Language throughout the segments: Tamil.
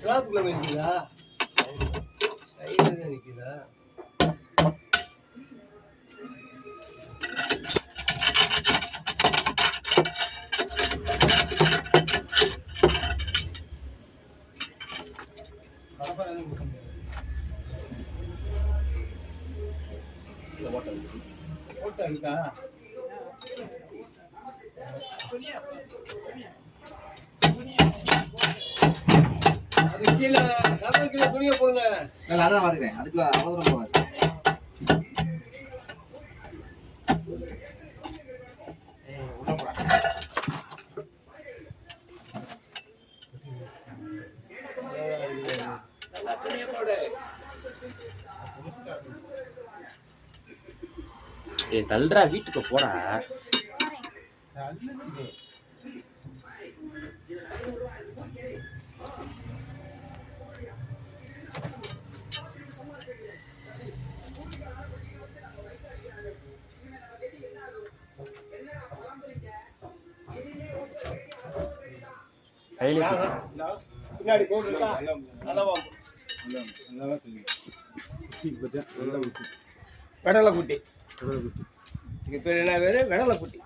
ஸ்லாப்ல நிற்குதா? சைடுல நிற்குதா? ஓட்டா இருக்கா? அது கீழே சமையல் கீழே துணியை போடுங்க. இல்லை அதான் பார்த்துக்கிறேன். அதுக்குள்ள அவ்வளோ தூரம் போகாது. தள்ளுறா வீட்டுக்கு போடா. பின்னாடி போட்டுருக்கா? கடலை குட்டி. இது பேர் என்ன பேரு? வெடலை குட்டி.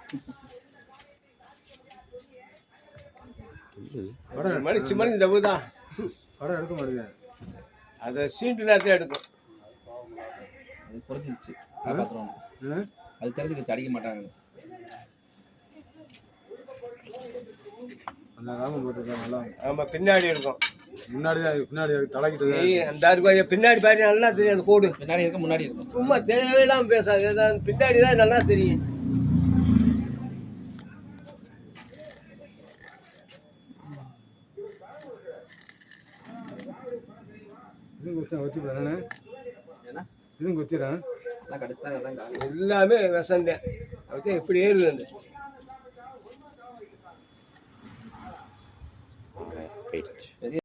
மணிச்சு மணி டபு தான் படம் எடுக்க மாட்டேங்க. அதை சீண்டு நேரத்தை எடுக்கும். அது குறைஞ்சிருச்சு. காப்பாற்றுறோம். அது தெரிஞ்சுக்கிச்சு அடிக்க மாட்டாங்க. அந்த ராமம் போட்டிருக்காங்க நல்லா. ஆமாம் பின்னாடி இருக்கும். முன்னாடி பின்னாடி தலைக்கிட்டு அந்த அருவாயை பின்னாடி பாரு நல்லா தெரியும். அந்த கோடு பின்னாடி இருக்கும் முன்னாடி இருக்கும். சும்மா தேவையில்லாமல் பேசாது. பின்னாடி தான் நல்லா தெரியும். இதுவும் வச்சுக்கிறேன். இதுவும் வச்சுக்கிறேன். எல்லாமே விஷந்தேன். அவற்றை எப்படி ஏறுது அந்த போயிடுச்சு.